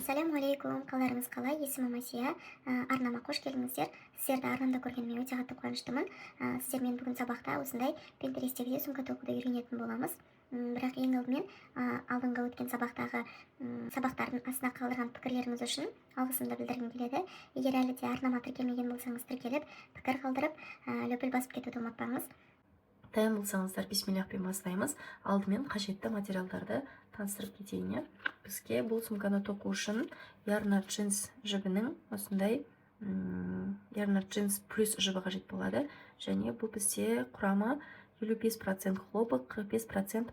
Ассалаумағалейкум, қаларыңыз қалай? Есімім Асия. Арнама қош келдіңіздер. Сіздерді арнамда көргеніме өте қатты қуаныштымын. Сіздермен бүгін сабақта осындай Pinterest'те сумка тоқуды үйренетін боламыз. Бірақ ең алдымен алдыңғы өткен сабақтағы сабақтардың астына қалдырған пікірлеріңіз үшін алғысымды білдіргім келеді. Егер әлі де арнама тіркелмеген болсаңыз, тіркеліп, пікір қалдырып, лүпіл басып кетуді ұмытпаңыз. Дайын болсаңыздар, бисмиллахпен бастаймыз. Алдымен қажетті материалдарды таныстырып кетейін. Бізге бұл сумканы тоқу үшін ярна джинс жібінің осындай ярна джинс плюс жібі қажет болады. Және бұл бізде құрамы 55% хлопок, 45%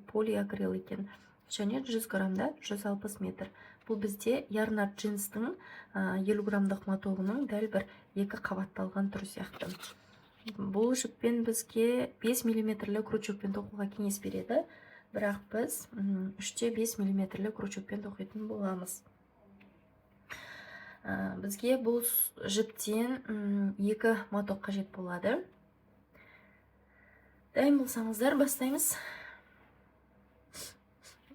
полиакрил екен. Және 100 граммда 160 метр. Бұл бізде ярна джинстың 50 граммдық мотогының дәл бір екі қабатталған түрі сияқты. Бұл жіппен бізге 5 мм крючокпен тоқуға кеңес береді, бірақ біз 3-5 мм крючокпен тоқитын боламыз. Бізге бұл жіптен 2 моток қажет болады. Дайын болсаңыздар, бастаймыз.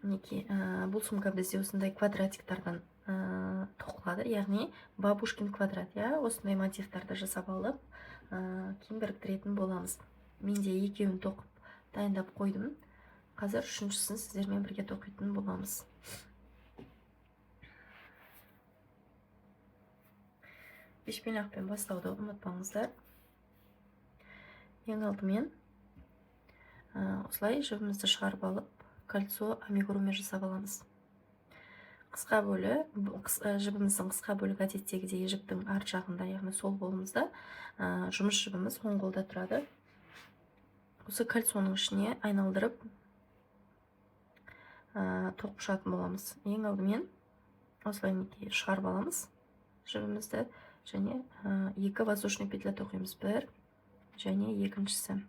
Бұл сумка бізде осындай квадратиктардан тоқылады, яғни бабушкин квадрат, осындай мотивтарды жасап алып, кейін біріктіретін боламыз. Менде екеуін тоқып дайындап қойдым. Қазір үшіншісін сіздермен бірге тоқитын боламыз. Бишмиллахпен бастауды ұмытпаңыздар. Ең алдымен осылай жібімізді шығарып алып, кольцо амигурумен жасап аламыз. Қысқа бөлі, жібіміздің қысқа бөлігі әдеттегідей жіптің арт жағында, яғни сол қолымызда, жұмыс жібіміз оң қолда тұрады. Осы кольцоның ішіне айналдырып тоқып шығатын боламыз. Ең алдымен осылай шығарып аламыз жібімізді, және 2 воздушный петля тоқимыз. Бір және екіншісі.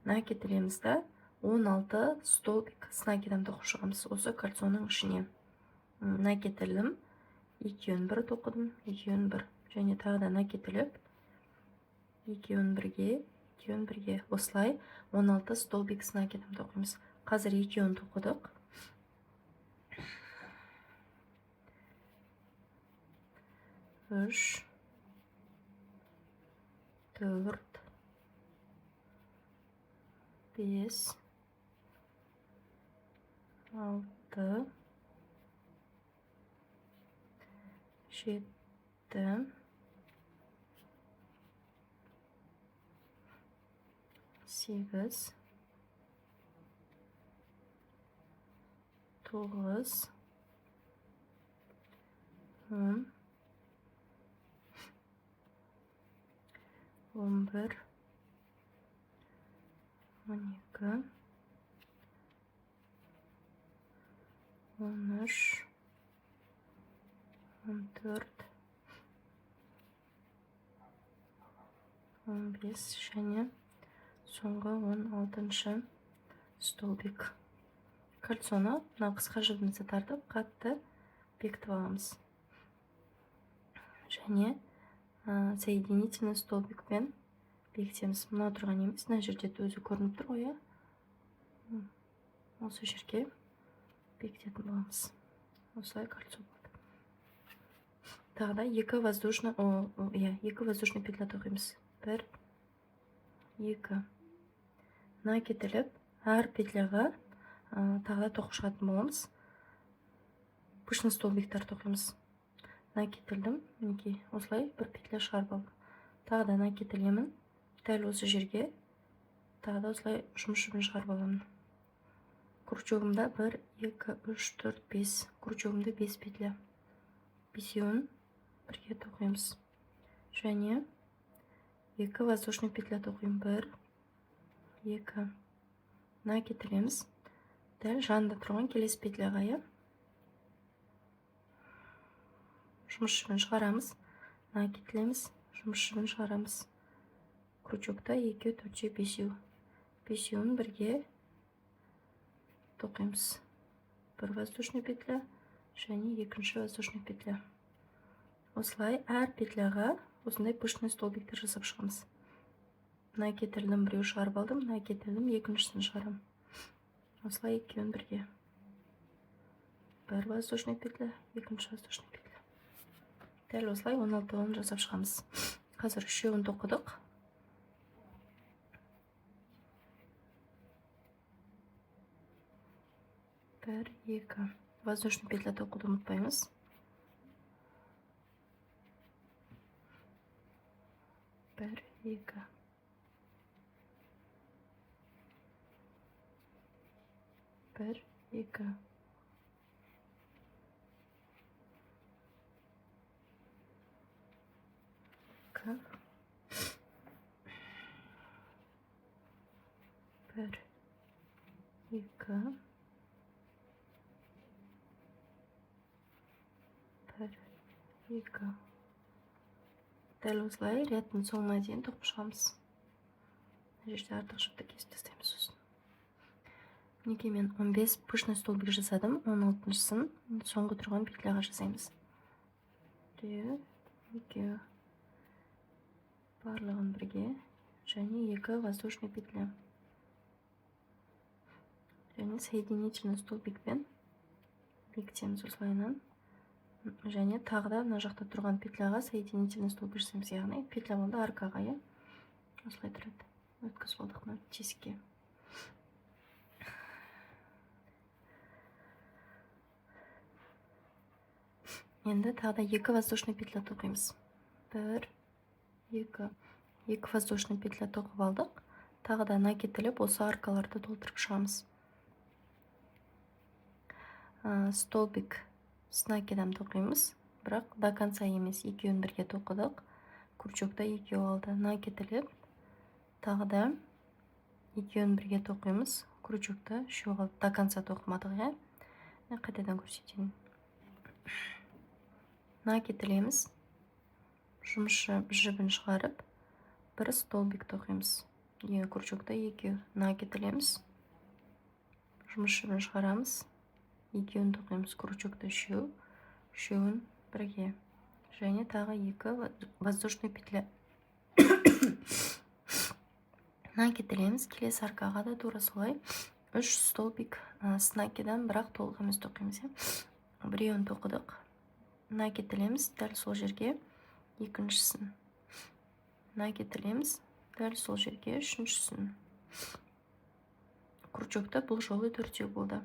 Накетілемізді 16 столбик с накидом тоқып шығамыз осы кольцоның ішіне. Накетілім, 2-ін бір тоқыдым, 2-ін бір, және тағы да накетіліп, 2-ін бірге, 2-ін бірге. Осылай 16 столбик с накидом тоқимыз. Қазір 2-ін тоқыдық. Үш, төрт, бес, алты, жетті, 8, 9, 10, 11, 12, 13, 14, 15 және соңғы 16 столбик. Кольцоны қысқа жібімізді тартып, қатты бекітіп аламыз. Және соединительный столбикпен бекітеміз. Мына тұрған емес, мына жерде өзі көрініп тұр ғой. Осы жерге бекітетін боламыз. Осылай кольцо болды. Тағы да 2 воздушный петля тоқимыз. 1, 2. Накетіліп, әр петляға тағы да тоқып шығатын боламыз. Пышный столбиктар тоқимыз. Накетілдім, мінекей, осылай бір петля шығарып алдым. Тағы да накетілемін, дәл осы жерге тағы да осылай жұмыс жібін шығарып аламын. Крючогымда 1, 2, 3, 4, 5. Крючогымда 5 петля. 5-ін бірге тоқимыз. Және 2 воздушный петля тоқимын. 1, 2. Накетілеміз. Дәл жанында тұрған келесі петляға, жұмыс жібін шығарамыз. Накетілеміз, жұмыс жібін шығарамыз. Крючокта 2, 4, 5. 5-ін бірге тоқимыз. 1 воздушный петля және 2 воздушный петля. Осылай әр петляға осындай пышный столбиктер жасап шығамыз. Накетілдім, біреу шығарып алдым, накетілдім, екіншісін шығарам. Осылай 2-ін бірге. бір воздушный петля, екінші воздушный петля. Дәл осылай 16-ын жасап шығамыз. Қазір үшеуін тоқыдық. Бір, екі. Воздушный петля тоқуды ұмытпаймыз. Бір, екі. Бір, екі. Бір, екі. Бір, екі. Дәл осылай рядтың соңына дейін тоқып шығамыз. Жерде артық жіпті кесіп тастаймыз сосын. Мінекей мен 15 пышный столбик жасадым. 16-сын соңғы тұрған петляға жасаймыз. Біреу, екеу. Барлығын бірге және 2 воздушный петля. Және соединительный столбикпен бекітеміз осылайынан. Және тағы да мына жақта тұрған петляға соединительный столбик жасаймыз, яғни петля болды аркаға, иә. Осылай тұрады. Өткізіп алдық мына тесікке. Енді тағы да 2 воздушный петля тоқимыз. 1, 2. 2 воздушный петля тоқып алдық. Тағы да накетіліп осы аркаларды толтырып шығамыз. Столбик с накидом тоқимыз, бірақ до конца емес, екеуін бірге тоқыдық. Крючокта екеу алды, накетіліп, тағы да екеуін бірге тоқимыз. Крючокта үшеу алды, до конца тоқымадық, иә. Қайтадан көрсетейін. Накетілеміз, жұмысшы жібін шығарып, бір столбик тоқимыз. Крючокта екеу, накетілеміз, жұмыс жібін шығарамыз. Екеуін тоқимыз, крючокта үшеу, үшеуін бірге. Және тағы 2 воздушный петля. Накетілеміз, келесі аркаға да тура солай 3 столбик с накидан, бірақ толық емес тоқимыз. Біреуін тоқыдық. Накетілеміз, дәл сол жерге екіншісін. Накетілеміз, дәл сол жерге үшіншісін. Крючокта бұл жолы 4 болды.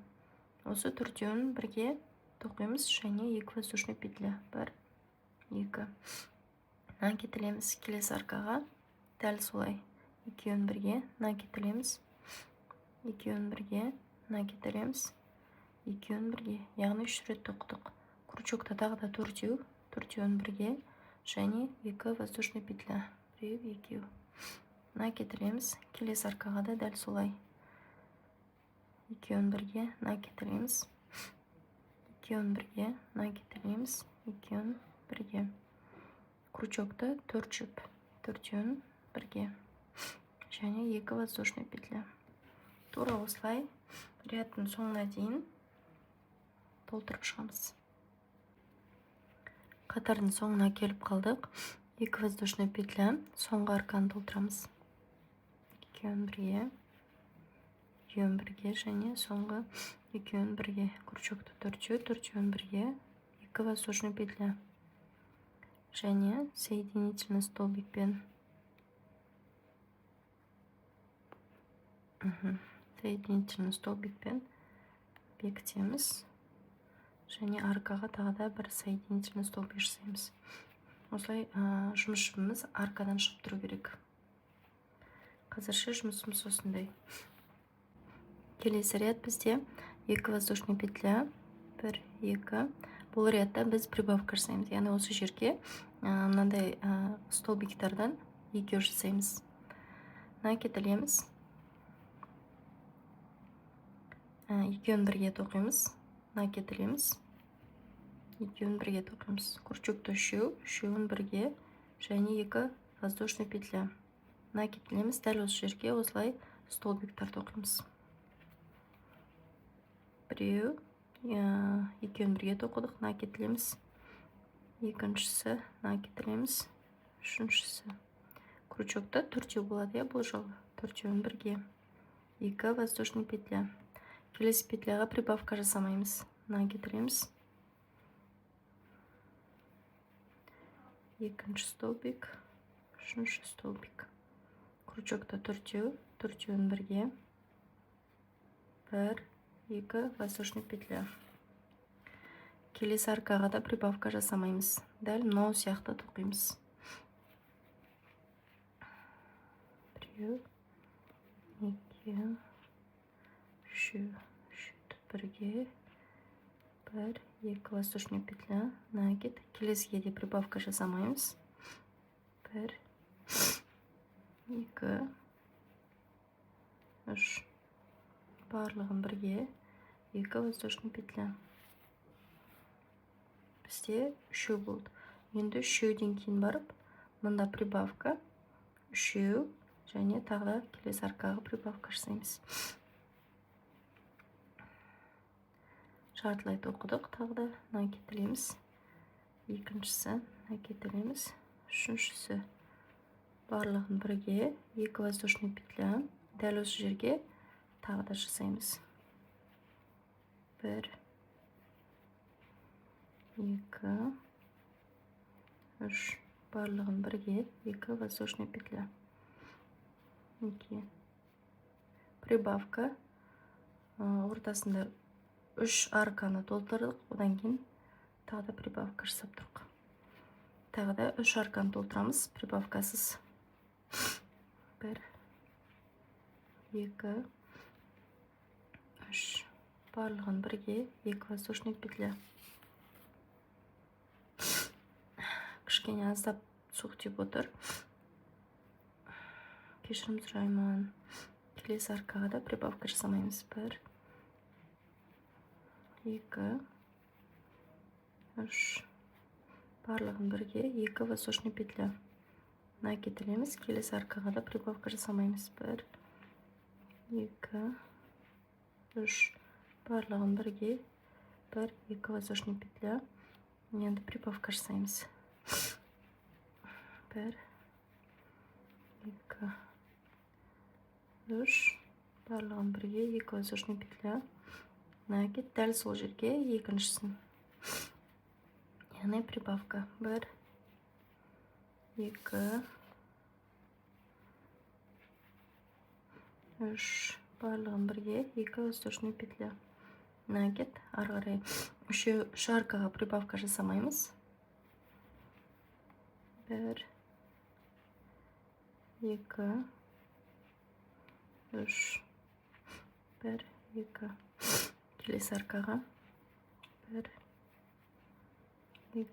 Осы 4-ін бірге тоқимыз және 2 воздушный петля. 1, 2. Накетілеміз, келесі аркаға дәл солай 2-ін бірге накетілеміз, 2-ін бірге накетілеміз, 2-ін бірге, яғни 3 рет тоқыдық. Крючокта тағы да 4-ін бірге және 2 воздушный петля. 1, 2. Накетілеміз, келесі аркаға да дәл солай 2-ін бірге накетілеміз, 2-ін бірге накетілеміз, 2-ін бірге. Крючокта 4 жіп, 4-ін бірге және 2 воздушный петля. Тура осылай рядтың соңына дейін толтырып шығамыз. Қатардың соңына келіп қалдық. 2 воздушный петля, соңғы арканы толтырамыз. 2-ін бірге, 2-ін бірге және соңғы 2-ін бірге. Крючокта 4-ін бірге, 2 воздушный петля. Және соединительный столбикпен. Соединительный столбикпен бекітеміз. Және аркаға тағы да бір соединительный столбик жасаймыз. Осылай жұмыс жібіміз аркадан шығып тұру керек. Қазірше жұмысымыз осындай. Келесі ряд бізде 2 воздушный петля, 1, 2. Бұл рядта біз прибавка жасаймыз. Яғни осы жерге мынандай столбиктардан 2 жасаймыз. Накетілеміз. 2-ін бірге тоқимыз. Накетілеміз. 2-ін бірге тоқимыз. Крючокта 3, 3-ін бірге және 2 воздушный петля. Накетілеміз, дәл осы жерге осылай столбиктар тоқимыз. Біреу, 2-ін бірге тоқыдық, накетілеміз. Екіншісі, накетілеміз. Үшіншісі. Крючокта 4 болады, бұл жолы. 4-ін бірге. 2 воздушный петля. Келесі петляға прибавка жасамаймыз. мына кетіреміз. Екінші столбик, үшінші столбик. Крючокта төртеуін бірге. 1, 2, воздушный петля. Келесі аркаға да прибавка жасамаймыз. Дәл мынау сияқты тоқимыз. 1, 2, 3, бірге. 1, 2, воздушный петля. Накид. Келесіге де прибавка жасамаймыз. 1, 2, 3. Барлығын бірге. 2 воздушный петля. Бізде 3 болды. Енді 3-ден кейін барып, мұнда прибавка 3, және тағы келесі аркаға прибавка жасаймыз. Жартылай тоқыдық, тағы да накетілеміз. Екіншісі накетілеміз. Үшіншісі барлығын бірге 2 воздушный петля. Дәл осы жерге тағы да жасаймыз. 1, 2, 3. Барлығын бірге 2 воздушный петля. 2. Прибавка. Ортасында 3 арканы толтырдық. Одан кейін тағы да прибавка жасап тұрдық. Тағы да 3 арканы толтырамыз. Прибавкасыз. 1, 2, 3. Барлығын бірге 2 воздушный петля. Кішкене аздап суық тиіп отыр. Кешірім сұраймын. Келесі аркаға да прибавка жасамаймыз. 1, 2, 3. Барлығын бірге 2 воздушный петля. Накетілеміз. Келесі аркаға да прибавка жасамаймыз. 1, 2, 3. Барлығын бірге 1, 2 воздушный петля. Енді прибавка жасаймыз. 1, 2, 3. Барлығын бірге 2 воздушный петля. Накет. Дәл сол жерге екіншісін. Яғни прибавка. 1, 2, 3. Барлығын бірге 2 воздушный петля. Накет. Ары қарай 3 аркаға прибавка жасамаймыз. 1, 2, 3. 1, 2. Келесі аркаға. 1, 2,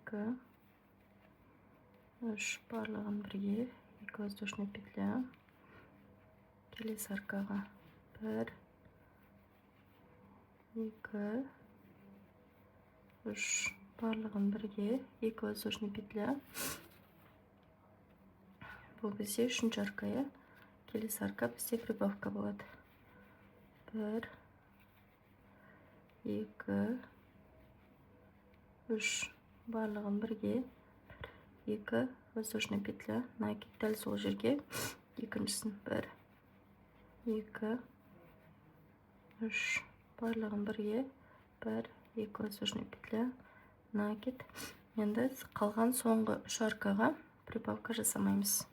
3. Барлығын бірге 2 воздушный петля. Келесі аркаға. 1, 2, 3. Барлығын бірге 2 воздушный петля. Бұл бізде 3-ші арка. Келесі арка бізде прибавка болады. 1, 2, 3. Барлығын бірге 2 воздушный петля. Накет. Дәл сол жерге екіншісін. 1, 2, 3. Барлығын бірге 1, 2 воздушный петля. Накет. Енді қалған соңғы 3 аркаға прибавка жасамаймыз.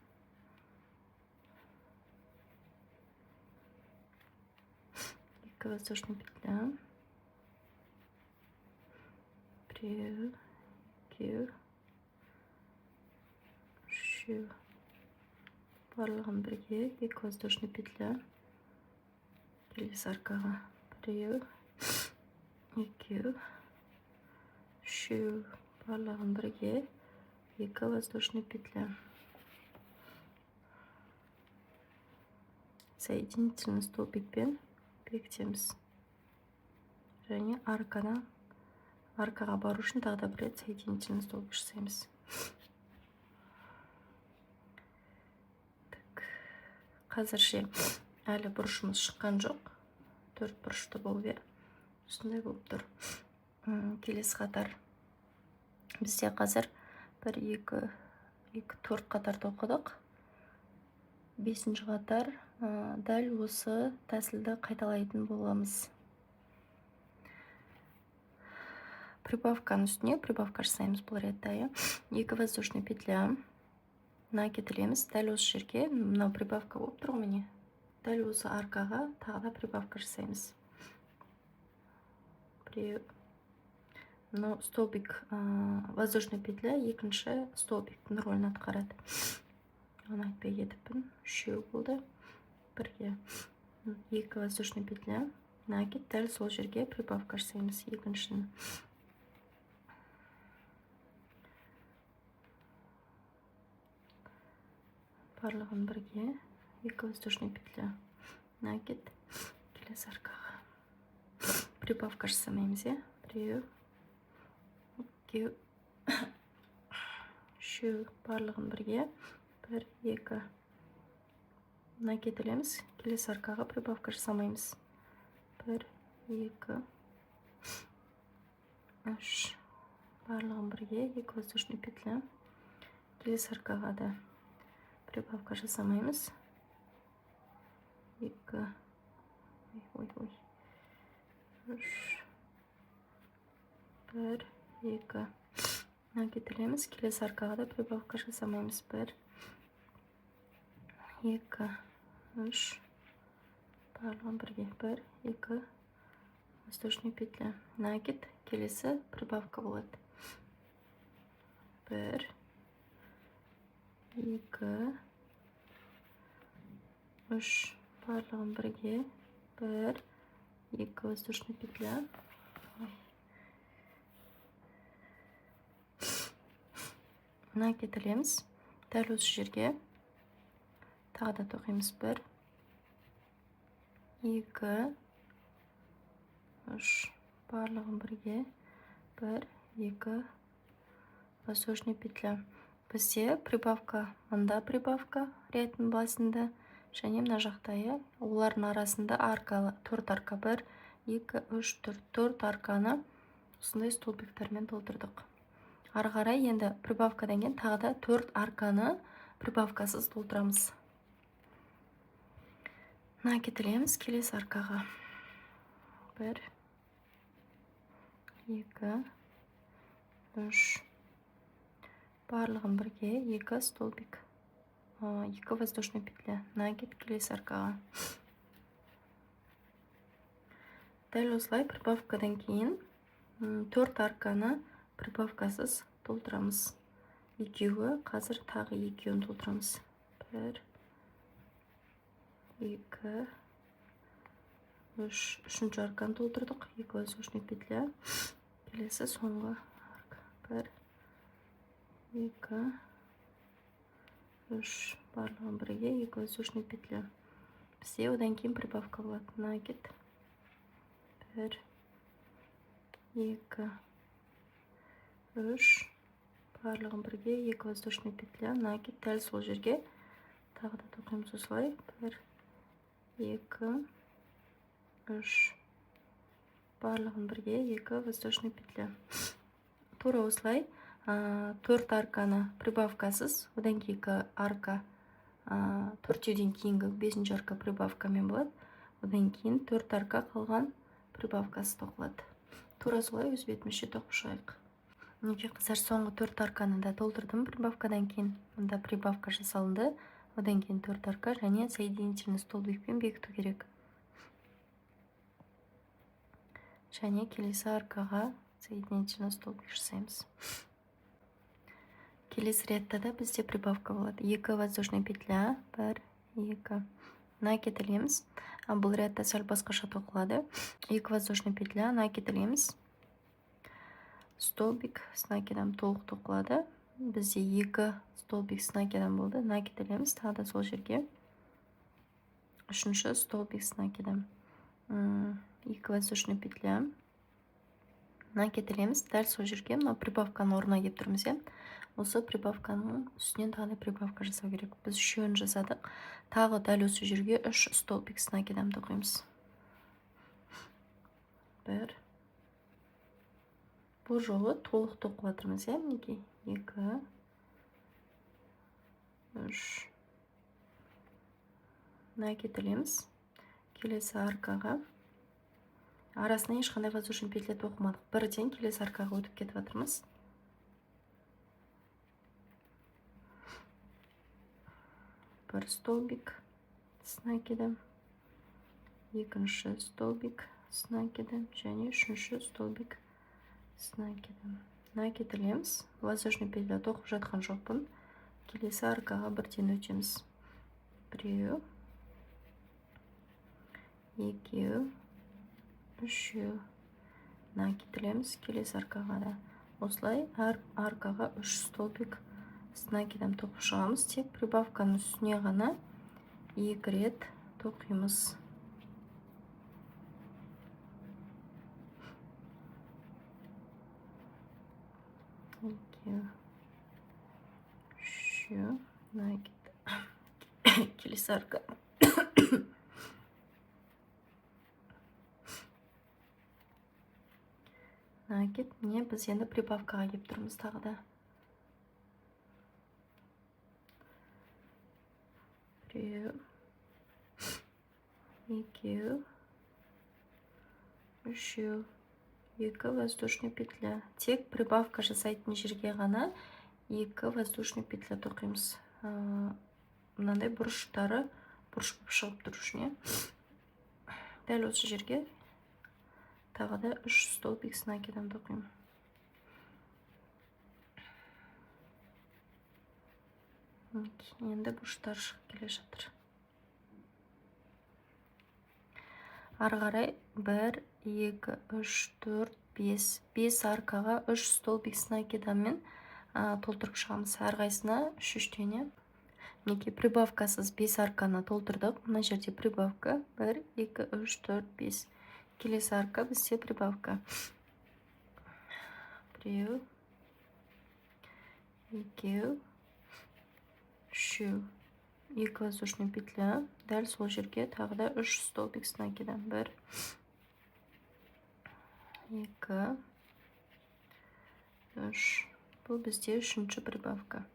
2 воздушный петля. 1, 2, 3. Барлығын бірге 2 воздушный петля. Келесі аркаға. 1, 2, 3. Барлығын бірге 2 воздушный петля. Соединительный столбикпен бекітеміз. Және аркаға бару үшін тағы да бір рет соединительный столбик жасаймыз. Қазірше әлі бұрышымыз шыққан жоқ. 4 бұрышты болып осындай болып тұр. Келесі қатар. Бізде қазір 1, 2, 4 қатар тоқыдық. 5-ші қатар дәл осы тәсілді қайталайтын боламыз. прибавканың үстіне прибавка жасаймыз бұл ретте, иә. 2 воздушный петля. Мына кетілеміз. Дәл осы жерге мынау прибавка болып тұр ғой міне. Дәл осы аркаға тағы да прибавка жасаймыз. Но столбик воздушный петля екінші столбиктің рөлін атқарады. Оны айтпай кетіппін. 3 болды. Бірге 2 воздушный петля. Накид дәл сол жерге прибавка жасаймыз екіншінің. Барлығын бірге 2 воздушный петля. Накид келесі аркаға. Прибавка жасамаймыз, иә. 1 2 3 барлығын бірге 1 2 мына кетілеміз. Келесі аркаға прибавка жасамаймыз. 1 2 3 барлығын бірге 2 воздушный петля. Келесі аркаға да прибавка жасамаймыз. 2 3 1 2 мына кетілеміз. Келесі аркаға да прибавка жасамаймыз. 1 2 3 барлығын бірге 1 2 воздушный петля. Накид келесі прибавка болады. 1 2 3 барлығын бірге 1 2 воздушный петля. Мына кетілеміз. Дәл осы жерге тағы да тоқимыз. 1 2 3 барлығын бірге 1 2 воздушный петля. Бізде прибавка, мында прибавка реттің басында және мына жақта, олардың арасында арка, 4 арка, 1 2 3 4 арканы осындай столбиктармен толтырдық. Ары қарай енді прибавкадан кейін тағы да 4 арканы прибавкасыз толтырамыз. Мына кетілеміз келесі аркаға. 1 2 3 барлығын бірге 2 столбик. 2 воздушный петля. Накид келесі аркаға. Дәл осылай прибавкадан кейін 4 арканы прибавкасыз толтырамыз. Екеуі, қазір тағы екеуін толтырамыз. 1 2 3 үшінші арканы толтырдық. 2 воздушный петля. Келесі соңғы арка. 1 2 3 барлығын бірге 2 воздушный петля. Бізде одан кейін прибавка болады. Накид 1 2 3 барлығын бірге 2 воздушный петля. Накид дәл сол жерге тағы да тоқимыз осылай. 1 2 3 барлығын бірге 2 воздушный петля. Тура осылай 4 арканы прибавкасыз, одан кейінгі арка, 4-ден кейінгі 5-ші арка прибавкамен болады. Одан кейін 4 арка қалған прибавкасы тоқылады. Тура солай өз бетімізше тоқып шығайық. Неге қыздар, соңғы 4 арканы да толтырдым прибавкадан кейін. Мұнда прибавка жасалынды. Одан кейін 4 арка және соединительный столбикпен бекіту керек. Және келесі аркаға соединительный столбик жасаймыз. Келесі ретта да бізде прибавка болады. 2 воздушный петля, 1 2 мына кетілеміз. Бұл ретта сәл басқаша тоқылады. 2 воздушный петля, мына кетілеміз. Столбик с накидом толық тоқылады. Бізде 2 столбик с накидом болды. Мына кетілеміз. Тағы да сол жерге 3-ші столбик с накидом. 2 воздушный петля. Мына кетілеміз. Дәл сол жерге мына прибавканы орнына келіп тұрмыз. Осы прибавканың үстінен тағы да прибавка жасау керек. Біз 3-ін жасадық. Тағы дәл осы жерге 3 столбик с накидом тоқимыз. 1 бұл жолы толық тоқып жатырмыз, мінекей. 2 3 мына кетілеміз. Келесі аркаға Арасына ешқандай воздушный петля тоқымадық. Бірден келесі аркаға өтіп кетіп жатырмыз. Бір столбик с накидом, екінші столбик с накидом және үшінші столбик с накидом. Накид ілеміз. Воздушный петля тоқып жатқан жоқпын. Келесі аркаға бірден өтеміз. Біреу, екеу, үшеу. Накид ілеміз. Келесі аркаға да. Осылай әр аркаға 3 столбик с накидом тоқып шығамыз. Тек прибавканың үстіне ғана 2 рет тоқимыз. Екеу, үшеу, накид. Келесі арка. Накид. Не, біз енді прибавкаға кеп тұрмыз тағы да. Біреу, екеу, үшеу, 2 воздушный петля. Тек прибавка жасайтын жерге ғана 2 воздушный петля тоқимыз. Мынандай бұрыштары бұрыш болып шығып тұр үшін. Дәл осы жерге тағы да 3 столбик с накидом тоқимын. Енді бұрыштар шығып келе жатыр. Ары қарай 1, 2, 3, 4, 5. 5 аркаға 3 столбик с накидамен толтырып шығамыз. Әрқайсына 3 теңе. Неге прибавкасыз 5 арканы толтырдық. Мына жерде прибавка 1, 2, 3, 4, 5. Келесі арка бізде прибавка. Біреу, екеу, үшеу. 2 воздушный петля. Дәл сол жерге тағы да 3 столбик с накидом. 1, 2, 3. Бұл бізде 3-ші прибавка.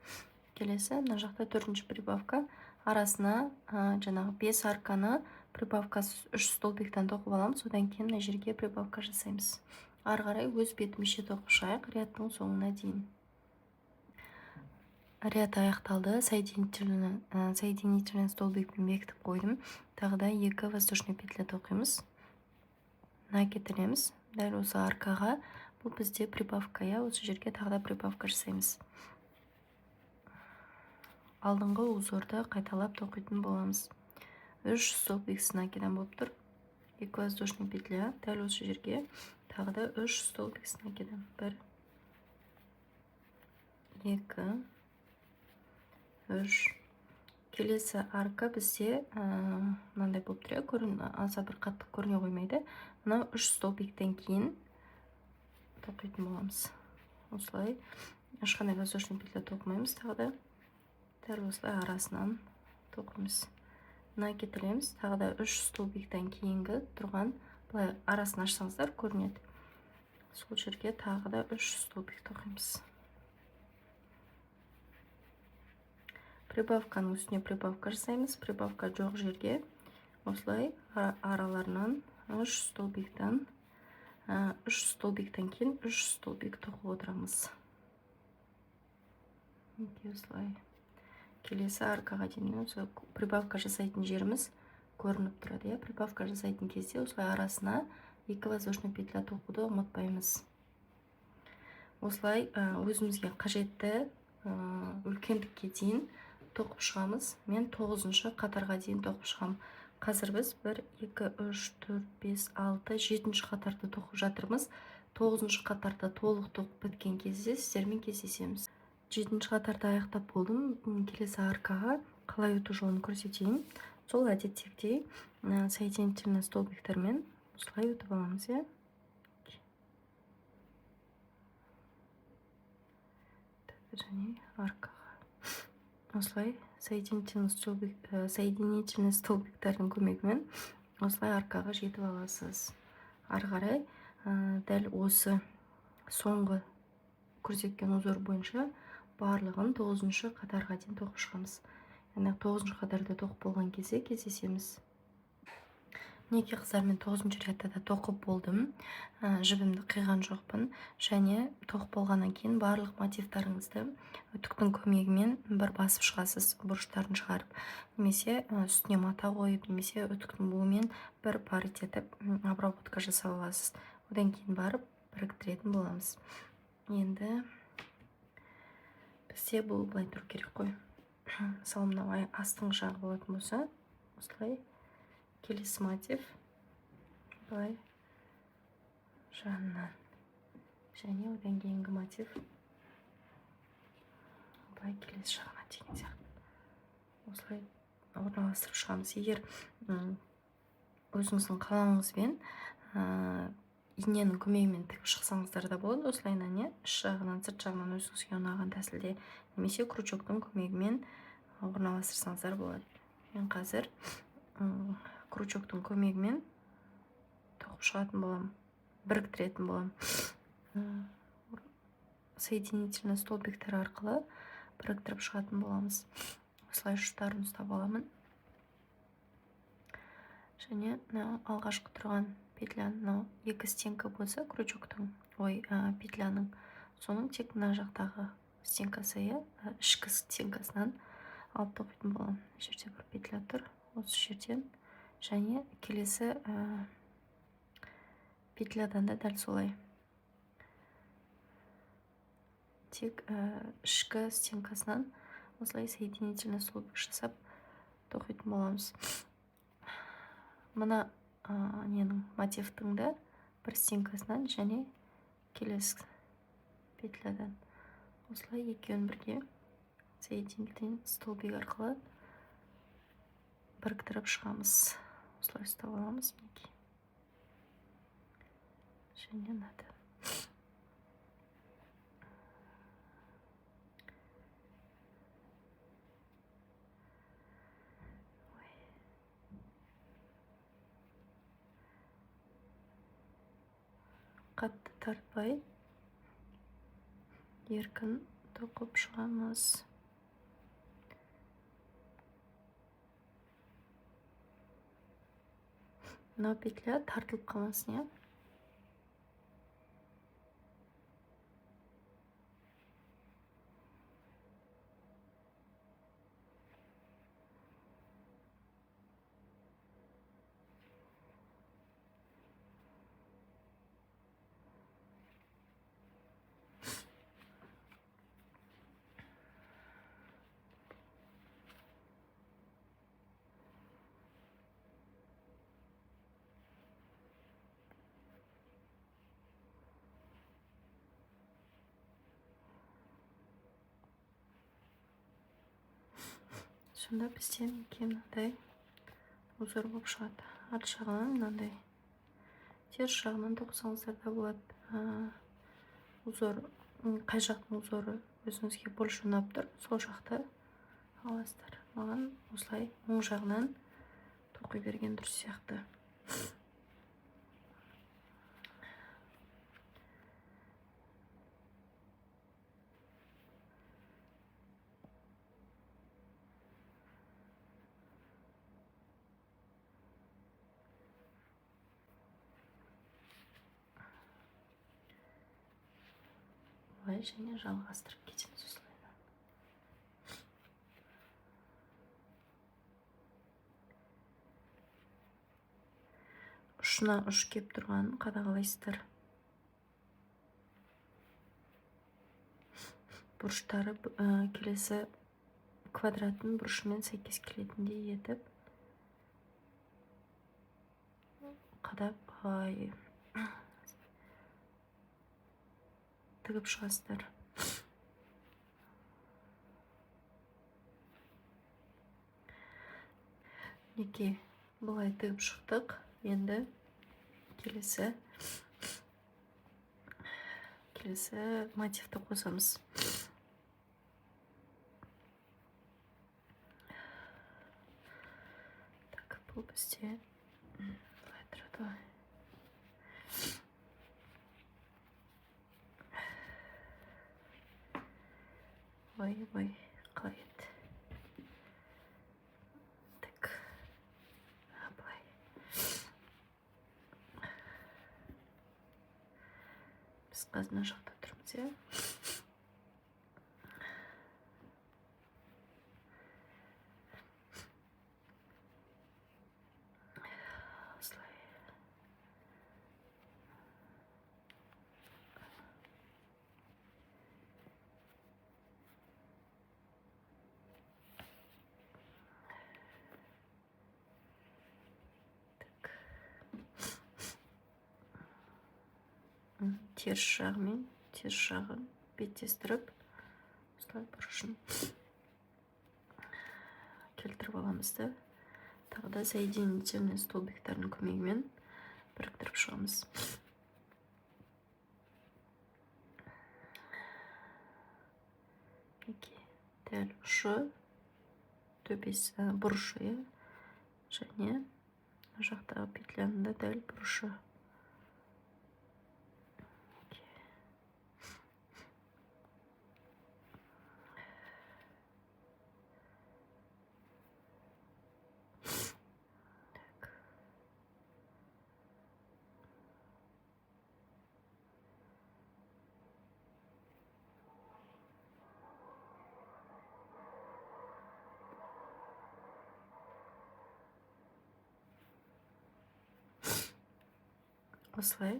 Келесі, мына жақта 4-ші прибавка. Арасына жаңағы 5 арканы прибавкасы 3 столбиктан тоқып аламыз. Одан кейін мына жерге прибавка жасаймыз. Ары қарай өз бетімізше тоқып шығайық рядтың соңына дейін. Ряд аяқталды. Соединительный столбикпен бекітіп қойдым. Тағы да 2 воздушный петля тоқимыз. Накид ілеміз. Дәл осы аркаға. Бұл бізде прибавка. Осы жерге тағы да прибавка жасаймыз. Алдыңғы узорды қайталап тоқитын боламыз. 3 столбик с накидом болып тұр. 2 воздушный петля. Дәл осы жерге тағы да 3 столбик с накидом. 1, 2, 3. Келесі арка бізде мынандай болып тұр. Аса бір қатты көріне қоймайды. Мына 3 столбиктен кейін тоқитын боламыз. Осылай ешқандай воздушный петля тоқымаймыз. Тағы да дәл осылай арасынан тоқимыз. Накид ілеміз. Тағы да 3 столбиктен кейінгі тұрған былай арасын ашсаңыздар көрінеді. Сол жерге тағы да 3 столбик тоқимыз. Прибавканың үстіне прибавка жасаймыз. Прибавка жоқ жерге осылай араларынан 3 столбиктен кейін 3 столбик тоқып отырамыз. Осылай. Келесі аркаға дейін прибавка жасайтын жеріміз көрініп тұрады. Прибавка жасайтын кезде осылай арасына 2 воздушный петля тоқуды ұмытпаймыз. Осылай өзімізге қажетті үлкендікке дейін тоқып шығамыз. Мен 9-шы қатарға дейін тоқып шығам. Қазір біз 1, 2, 3, 4, 5, 6, 7-ші қатарды тоқып жатырмыз. 9-шы қатарда толық тоқып біткен кезде сіздермен кездесеміз. 7-ші қатарды аяқтап болдым. Келесі аркаға қалай өту жолын көрсетейін. Сол әдеттегідей соединительный столбиктермен осылай өтіп аламыз. Және аркаға. Осылай соединительный столбиктердің көмегімен осылай аркаға жетіп аласыз. Ары қарай дәл осы соңғы көрсеткен узор бойынша барлығын 9-шы қатарға дейін тоқып шығамыз. Яғни 9-шы қатарда тоқып болған кезде кездесеміз. неке қыздармен 9-шы рядтада тоқып болдым. Жібімді қиған жоқпын. Және тоқып болғаннан кейін барлық мотивтарыңызды үтіктің көмегімен бір басып шығасыз, бұрыштарын шығарып. Немесе үстіне мата қойып, немесе үтіктің буымен бір парить етіп обработка жасап аласыз. Одан кейін барып біріктіретін боламыз. Енді бізде бұл былай тұру керек қой. Мысалы мынау астыңғы жағы болатын болса, осылай келесі мотив былай жанынан, және одан кейінгі мотив былай келесі жағына деген сияқты осылай орналастырып шығамыз. Егер өзіңіздің қалауыңызбен иненің көмегімен тігіп шықсаңыздар да болады, осылайна не іш жағынан сырт жағынан өзіңізге ұнаған тәсілде, немесе крючоктың көмегімен орналастырсаңыздар болады. Мен қазір крючоктың көмегімен тоқып шығатын боламын, біріктіретін боламын. Соединительный столбиктер арқылы біріктіріп шығатын боламыз. Осылай ұштарын ұстап аламын. Және алғашқы тұрған петляның екі стенка болса, крючоктың, петляның, соның тек мына жақтағы стенкасы, ішкі стенкасынан алып тоқитын боламын. Жерде бір петля тұр, осы жерден, және келесі петлядан да дәл солай. Тек ішкі стенкасынан осылай соединительный столбик жасап тоқитын боламыз. Мына ненің мотивтің да бір стенкасынан және келесі петлядан осылай екеуін бірге соединительный столбик арқылы біріктіріп шығамыз. Осылай ұстап аламыз. Және мынада. Қатты тартпай еркін тоқып шығамыз. Мына петля тартылып қалмасын, Сонда бізде мынандай узор болып шығады. Арт жағынан мынандай, теріс жағынан тоқсаңыздар да болады. Узор, қай жақтың узоры өзіңізге больше ұнап тұр, сол жақты аласыздар. Маған осылай оң жағынан тоқи берген дұрыс сияқты. Және жалғастырып кетеміз осылай. Ұшына ұш кеп тұрғанын қадағалайсыздар. Бұрыштары келесі квадраттың бұрышымен сәйкес келетіндей етіп қадап тігіп шығасыздар. Неке бұлай тігіп шықтық. Енді келесі мотивті қосамыз. Так, бұл бізде былай тұрады. Ой, қалай еді. Так, былай. Біз қазір мына жақта тұрмыз, иә. Осылай. Теріс жағын беттестіріп, осылай бұрышын келтіріп аламыз да. Тағы да соединительный столбиктардың көмегімен біріктіріп шығамыз. Дәл ұшы, төбесі, бұрышы, және жақтағы петляның да дәл бұрышы. Осылай.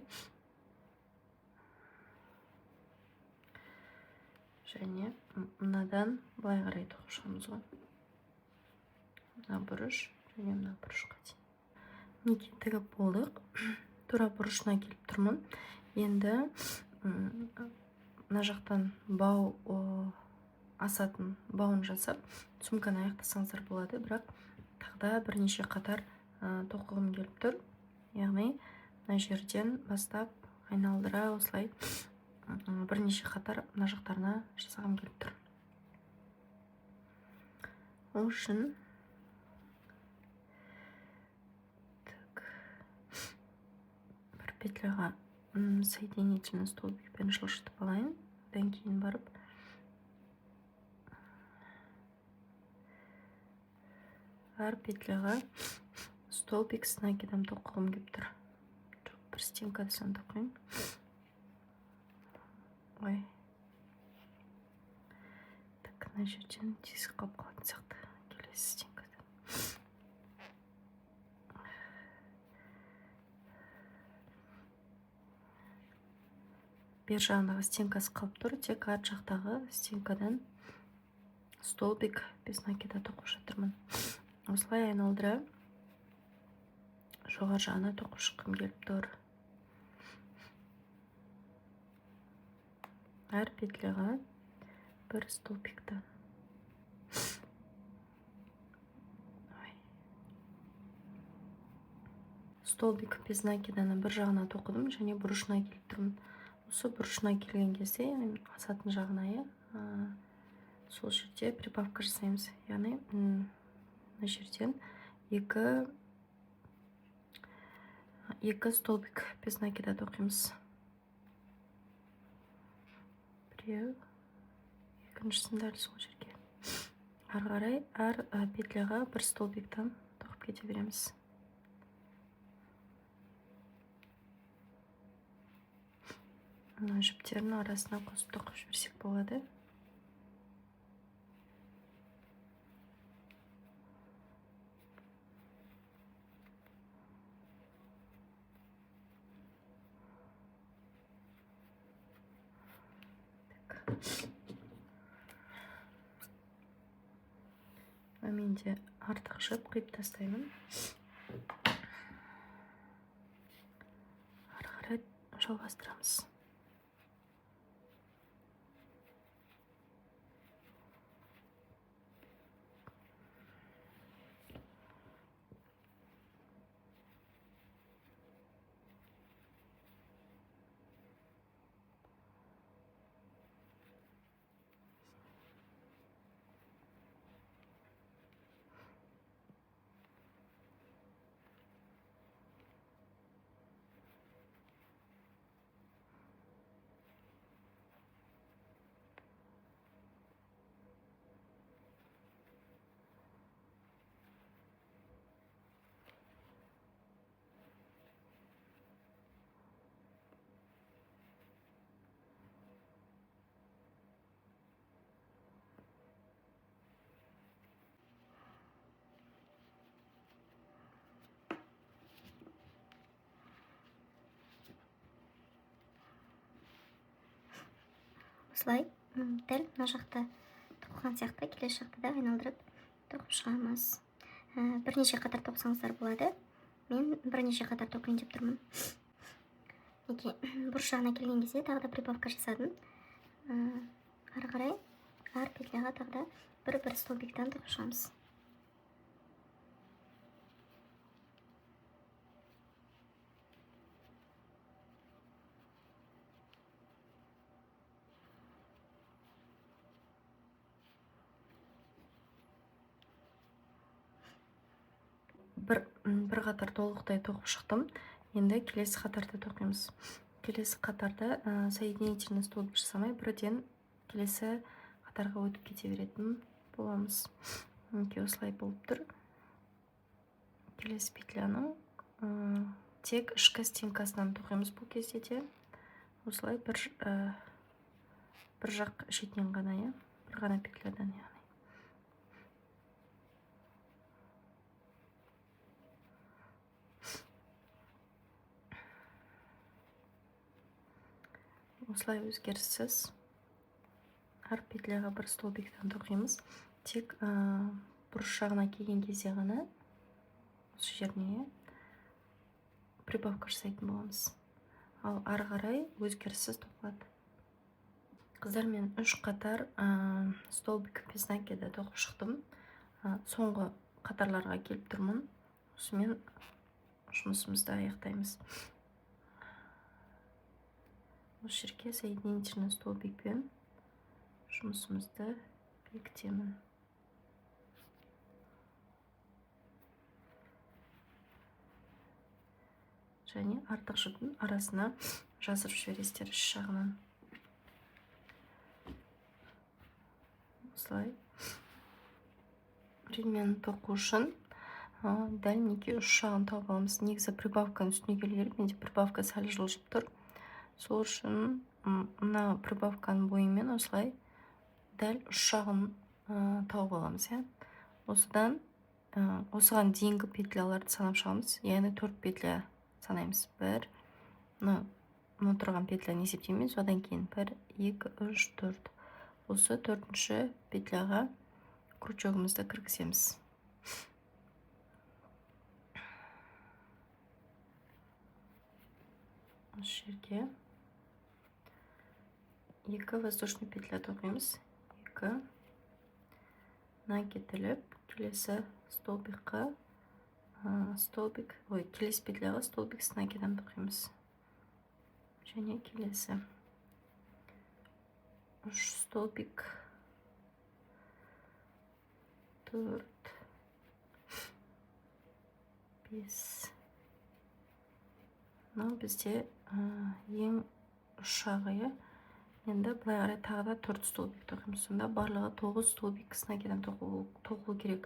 Және мынадан былай қарай тоқышамыз ғой. Мына бұрыш және мына бұрышқа дейін. Мінекей тігіп болдық. Тура бұрышына келіп тұрмын. Енді мына жақтан бау асатын бауын жасап, сумканы аяқтасаңыздар болады, бірақ тағда бірнеше қатар тоқығым келіп тұр. Яғни мына жерден бастап айналдыра осылай бірнеше қатар мына жақтарына жасағым келіп тұр. Ол үшін бір петляға соединительный столбикпен жылжытып алайын. Одан кейін барып әр петляға столбик с накидом тоқығым келіп тұр. Бір стенкасын тоқиын. Ой. Так, мына жерден тесік қалып қалатын сияқты. Келесі стенкадан. Бер жағындағы стенкасы қалып тұр, тек арт жақтағы стенкадан столбик без накида тоқып жатырмын. Осылай айналдыра жоғары жағына тоқып шыққым келіп тұр. Әр петляға бір столбикті. Столбик без накиданы бір жағына тоқыдым және бұрышына келіп тұрмын. Осы бұрышына келген кезде, асатын жағына, сол жерде прибавка жасаймыз. Яғни мына жерден екі столбик без накида тоқимыз. Біреу, екіншісін дәл сол жерге. Ары қарай әр петляға бір столбиктан тоқып кете береміз. Жіптердің арасына қосып тоқып жіберсек болады. Мен де артық жіп қиып тастаймын. Ары қарай жалғастырамыз. осылай дәл мына жақта тоқыған сияқты келесі жақта да айналдырып тоқып шығамыз. Бірнеше қатар тоқсаңыздар болады. Мен бірнеше қатар тоқиын деп тұрмын. Неге бұрыш жағына келген кезде тағы да прибавка жасадым. Ары қарай әр петляға тағы да бір столбиктан тоқып шығамыз. бір қатар толықтай тоқып шықтым. Енді келесі қатарды тоқимыз. Келесі қатарда соединительный столбик жасамай бірден келесі қатарға өтіп кете беретін боламыз. Осылай болып тұр. Келесі петляның тек ішкі стенкасынан тоқимыз бұл кезде де. Осылай бір жақ шетінен ғана, бір ғана петлядан, яғни. Осылай өзгеріссіз әр петляға бір столбиктан тоқимыз. Тек бұрыш жағына келген кезде ғана осы жеріне прибавка жасайтын боламыз. Ал ары қарай өзгеріссіз тоқылады. Қыздар, мен 3 қатар столбик без накида тоқып шықтым. Соңғы қатарларға келіп тұрмын. Осымен жұмысымызды аяқтаймыз. Осы жерге соединительный столбикпен жұмысымызды бекітемін. Және артық жұптың арасына жазып жібересіздер үш жағынан. Осылай. Ремені тоқу үшін дәл неге үш жағын тауып аламыз. Негізі прибавканың үстіне келу керек. Менде прибавка сәл жылжып тұр. Сол үшін мына прибавканың бойымен осылай дәл үш жағын тауып аламыз. Осыған дейінгі петляларды санап шығамыз. Яғни 4 петля санаймыз. 1, мұны тұрған петляны есептейміз. Одан кейін 1, 2, 3, 4. Осы 4-ші петляға крючогымызды кіргіземіз. Осы жерге 2 воздушный петля тоқимыз. 2 накетіліп, келесі столбикқа келесі петляға столбик с накидан тоқимыз. Және келесі 3 столбик, 4, 5. Мынау бізде ең үш жағы. Енді былай қарай тағы да 4 столбик тоқимыз. Сонда барлығы 9 столбик с накидан тоқылу керек.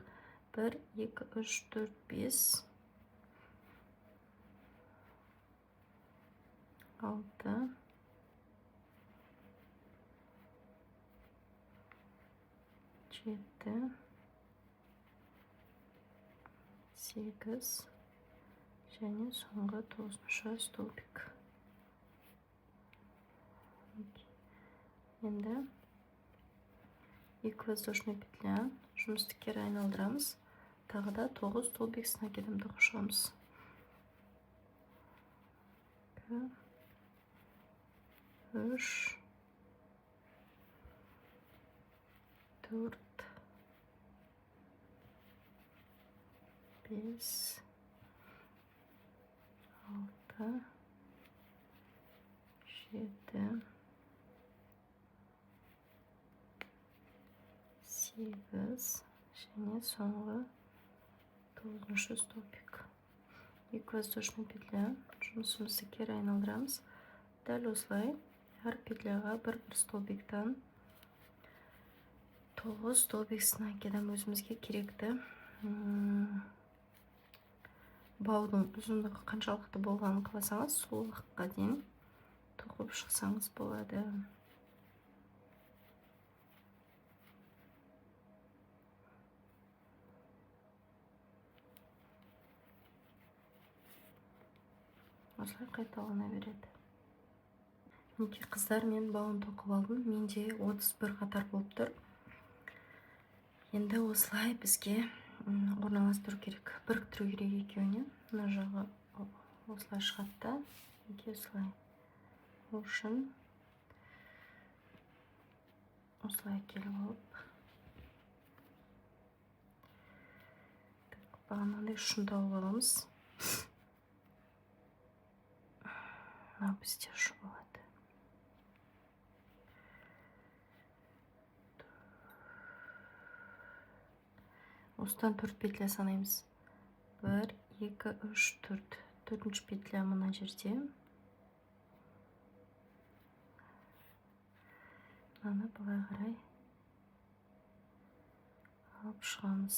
1, 2, 3, 4, 5, 6, 7, 8 және соңғы 9-шы столбик. Енді 2 воздушный петля, жұмысты кері айналдырамыз. Тағы да 9 столбик с накидом тоқып шығамыз. 2, 3, 4, 5, 6, 7, 8 және соңғы 9-шы столбик. 2 воздушный петля, жұмысымызды кері айналдырамыз. Дәл осылай әр петляға бір столбиктан 9 столбик с накидом өзімізге керекті баудың ұзындығы қаншалықты болғанын қаласаңыз, сол уақытқа дейін тоқып шықсаңыз болады. Осылай қайталана береді. Мінекей қыздар, мен бауын тоқып алдым. Менде 31 қатар болып тұр. Енді осылай бізге орналастыру керек. Біріктіру керек екеуіне. Мына жағы осылай шығады да. Мінекей осылай. Ол үшін осылай келіп алып. Бағанағыдай ұшын тауып аламыз. Мына бізде ұшы болады. Осыдан 4 петля санаймыз. 1, 2, 3, 4. 4-ші петля мына жерде. Мынаны былай қарай алып шығамыз.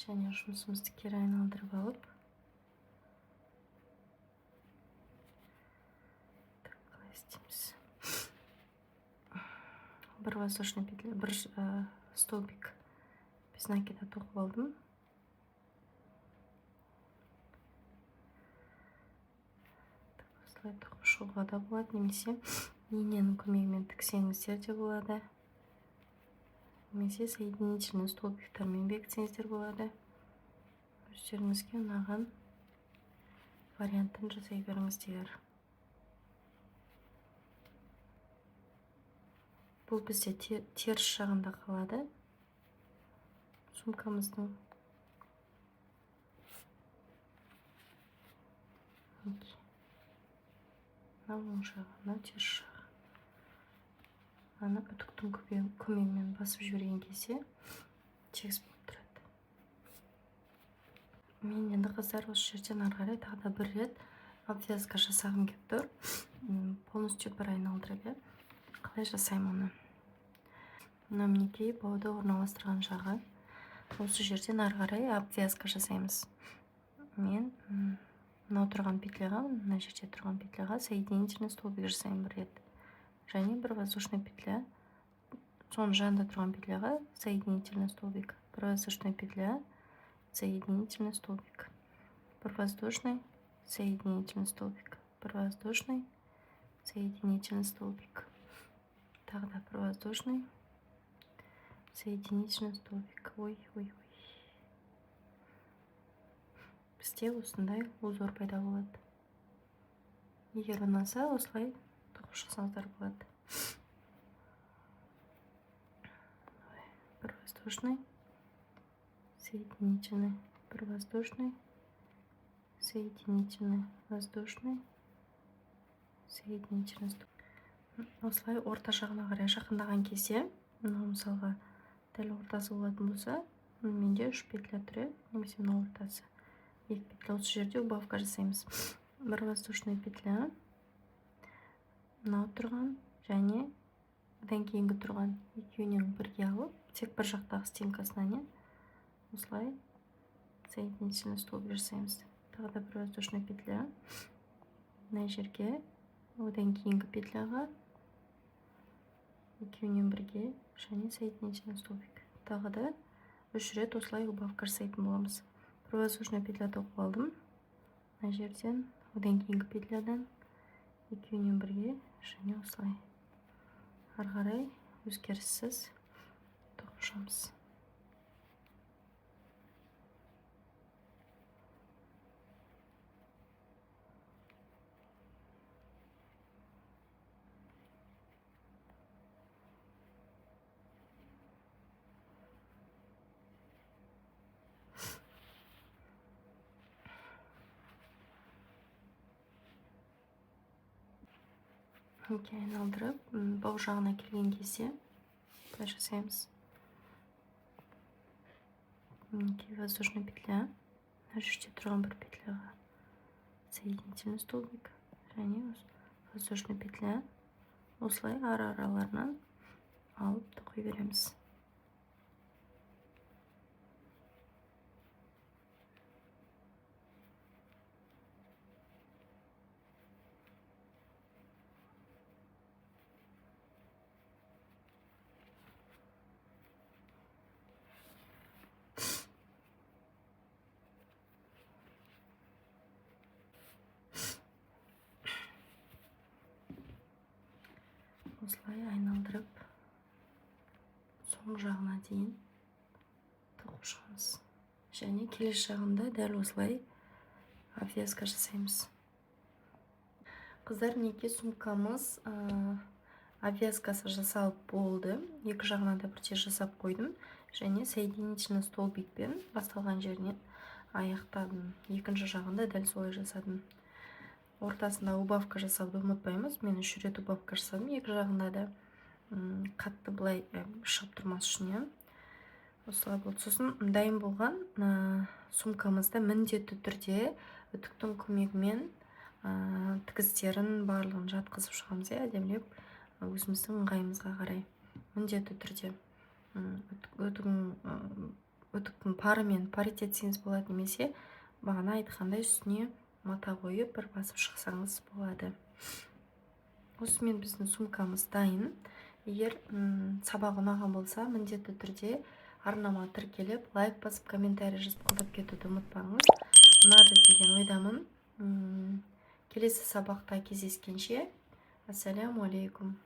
Және жұмысымызды кері айналдырып алып. Қалай істейміз? Бір воздушный петля, бір столбик без накида тоқып алдым. Осылай тоқып шығуға да болады, немесе иненің көмегімен тіксеңіздер де болады. Немесе соединительный столбиктармен бекітсеңіздер болады. Өздеріңізге ұнаған вариантын жасай беріңіздер. Бұл бізде теріс жағында қалады. Сумкамыздың. Мына оң жағы, мына теріс жағы. Аны үтіктің көмегімен басып жіберген кезде тегіс болып тұрады. Мен енді қыздар осы жерден ары қарай тағы да бір рет обвязка жасағым келіп тұр. Полностью бір айналдырып, қалай жасаймын оны? Мына мінекей бауды орналастырған жағы. Осы жерден ары қарай обвязка жасаймыз. Мен мынау тұрған петляға, мына жерде тұрған петляға соединительный столбик жасаймын бір рет. Және бір воздушный петля. Соның жанында тұрған петляға соединительный столбик. Бір воздушный петля, соединительный столбик. Бір воздушный, соединительный столбик. Бір воздушный, соединительный столбик. Тағы да бір воздушный, соединительный столбик. Ой. Бізде осындай узор пайда болады. Егер ұнаса, осылай тоқып шықсаңыздар болады. Бір воздушный, соединительный, бір воздушный, соединительный, воздушный, соединительный столбик. Осылай орта жағына қарай жақындаған кезде, мысалға дәл ортасы болатын болса, менде 3 петля түрі, немесе мына ортасы. 2 петля, осы жерде убавка жасаймыз. Бір воздушный петля, мынау тұрған және одан кейінгі тұрған екеуінен бірге алып, тек бір жақтағы стенкасына осылай соединительный столбик жасаймыз. Тағы да бір воздушный петля, мына жерге, одан кейінгі петляға екеуінен бірге және соединительный столбик. Тағы да 3 рет осылай убавка жасайтын боламыз. Бір воздушный петля тоқып алдым. Мына жерден, одан кейінгі петлядан екеуінен бірге және осылай ары қарай өзгеріссіз тоқып шығамыз. Айналдырып, бау жағына келген кезде былай жасаймыз. Воздушный петля, мына жерде тұрған бір петляға соединительный столбик және воздушный петля, осылай араларынан алып тоқи береміз. осылай айналдырып соң жағына дейін тоқып шығамыз. Және келесі жағында дәл осылай обвязка жасаймыз. Қыздар, неке сумкамыз обвязкасы жасалып болды. Екі жағына да бірте жасап қойдым. Және соединительный столбикпен басталған жерінен аяқтадым. Екінші жағында дәл солай жасадым. Ортасында убавка жасауды ұмытпаймыз. Мен 3 рет убавка жасадым. Екі жағында да қатты былай шығып тұрмас үшін. Осылай болды. Сосын дайын болған сумкамызды міндетті түрде үтіктің көмегімен тігістерін барлығын жатқызып шығамыз, әдемілеп өзіміздің ыңғайымызға қарай. Міндетті түрде үтіктің парымен паритет етсеңіз болады, немесе бағана айтқандай үстіне мата қойып бір басып шықсаңыз болады. Осымен біздің сумкамыз дайын. Егер сабақ ұнаған болса, міндетті түрде арнама тіркеліп, лайк басып, комментарий жазып қолдап кетуді ұмытпаңыз. Ұнады деген ойдамын. Келесі сабақта кездескенше, ассаляму алейкум.